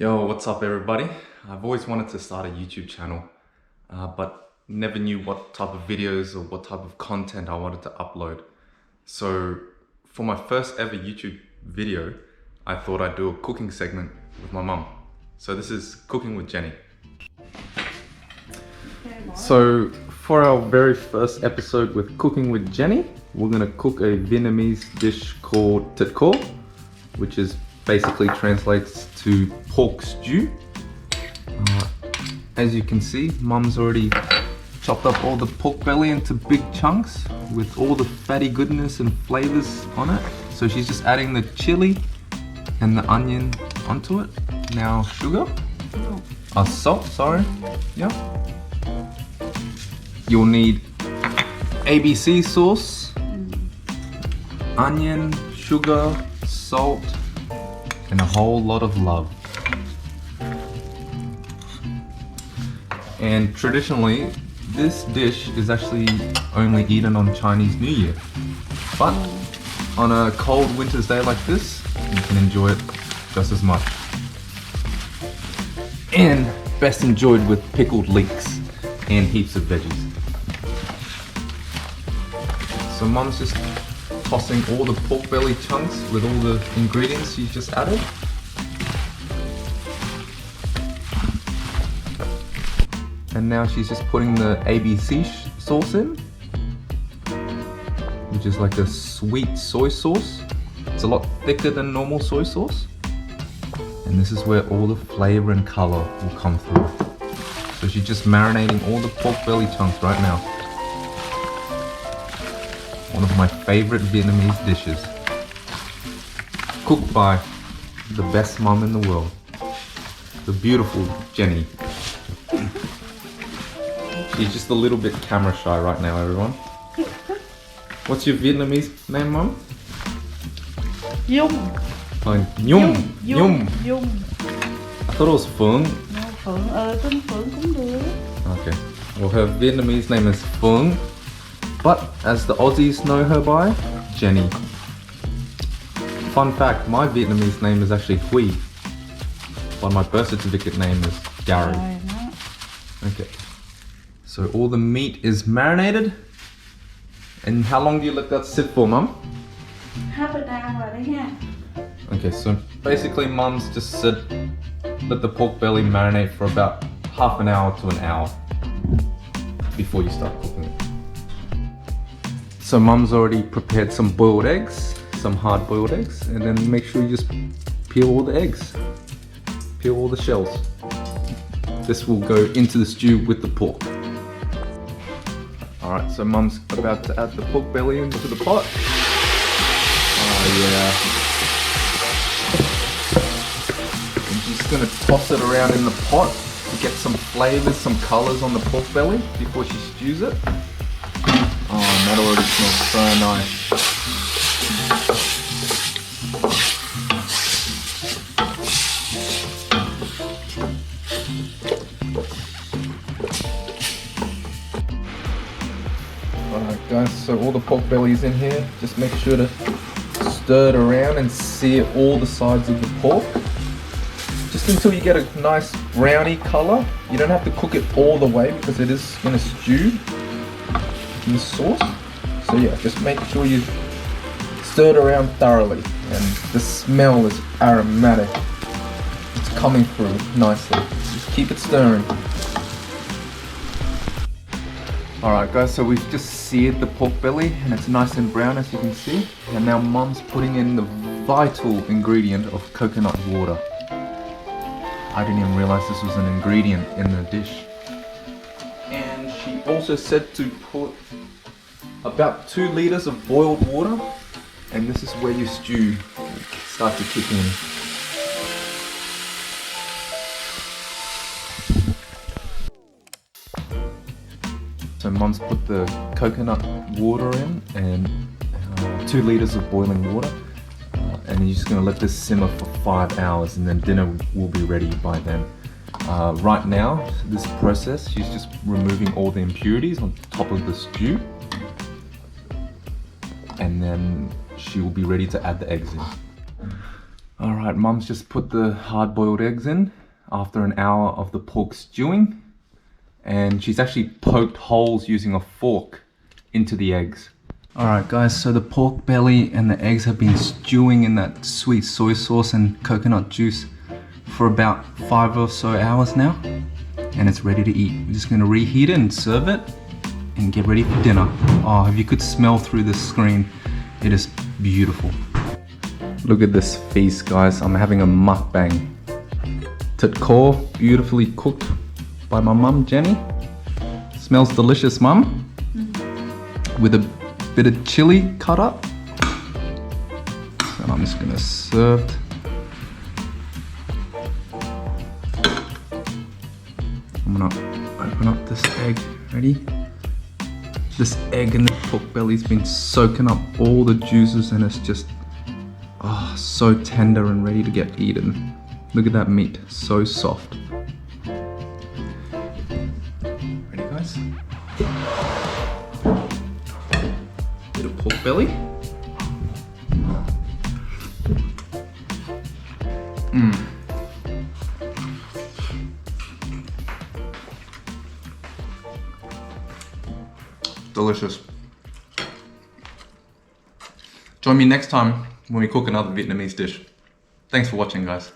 Yo, what's up everybody? I've always wanted to start a YouTube channel, but never knew what type of videos or what type of content I wanted to upload. So for my first ever YouTube video, I thought I'd do a cooking segment with my mum. So this is Cooking with Jenny. So for our very first episode with Cooking with Jenny, we're gonna cook a Vietnamese dish called Thit Kho, which is basically translates to pork stew. As you can see, Mum's already chopped up all the pork belly into big chunks with all the fatty goodness and flavors on it. So she's just adding the chili and the onion onto it. Now sugar, salt, sorry, yeah. You'll need ABC sauce, onion, sugar, salt, and a whole lot of love. And traditionally, this dish is actually only eaten on Chinese New Year. But on a cold winter's day like this, you can enjoy it just as much. And best enjoyed with pickled leeks and heaps of veggies. So Mum's just tossing all the pork belly chunks with all the ingredients she's just added. And now she's just putting the ABC sauce in, which is like a sweet soy sauce. It's a lot thicker than normal soy sauce. And this is where all the flavor and color will come through. So she's just marinating all the pork belly chunks right now. One of my favorite Vietnamese dishes. Cooked by the best mum in the world. The beautiful Jenny. She's just a little bit camera shy right now, everyone. What's your Vietnamese name, Mum? Dung. Oh, Nhung. Nhung. Dung. I thought it was Phượng. No, Phượng, tên Phượng cũng được. Okay. Well, her Vietnamese name is Phượng, but as the Aussies know her by, Jenny. Fun fact, my Vietnamese name is actually Huy, but my birth certificate name is Gary. Okay. So all the meat is marinated. And how long do you let that sit for, Mum? Half an hour đấy ha. Okay, so basically Mum's just said let the pork belly marinate for about half an hour to an hour before you start cooking it. So Mum's already prepared some boiled eggs, some hard boiled eggs, and then make sure you just peel all the eggs. Peel all the shells. This will go into the stew with the pork. Alright, so Mum's about to add the pork belly into the pot. Oh yeah. And she's gonna toss it around in the pot to get some flavors, some colors on the pork belly before she stews it. Oh, and that already smells so nice. Alright guys, so all the pork belly's in here. Just make sure to stir it around and sear all the sides of the pork. Just until you get a nice browny color. You don't have to cook it all the way because it is going to stew in the sauce. So yeah, just make sure you stir it around thoroughly. And the smell is aromatic. It's coming through nicely. Just keep it stirring. Alright guys, so we've just seared the pork belly and it's nice and brown as you can see. And now Mum's putting in the vital ingredient of coconut water. I didn't even realize this was an ingredient in the dish. And she also said to put about 2 liters of boiled water, and this is where your stew starts to kick in. So Mum's put the coconut water in and 2 liters of boiling water. And you're just going to let this simmer for 5 hours and then dinner will be ready by then. Right now, this process, she's just removing all the impurities on top of the stew. And then she will be ready to add the eggs in. All right, Mum's just put the hard-boiled eggs in after an hour of the pork stewing. And she's actually poked holes using a fork into the eggs. All right, guys, so the pork belly and the eggs have been stewing in that sweet soy sauce and coconut juice for about 5 or so hours now. And it's ready to eat. We're just gonna reheat it and serve it and get ready for dinner. Oh, if you could smell through the screen, it is beautiful. Look at this feast, guys. I'm having a mukbang. Thit Kho, beautifully cooked by my mum, Jenny. Smells delicious, Mum. With a bit of chili cut up. So I'm just gonna serve. I'm gonna open up this egg. Ready? This egg and the pork belly's been soaking up all the juices and it's just so tender and ready to get eaten. Look at that meat, so soft. Ready, guys? Bit of pork belly. Delicious. Join me next time when we cook another Vietnamese dish. Thanks for watching, guys.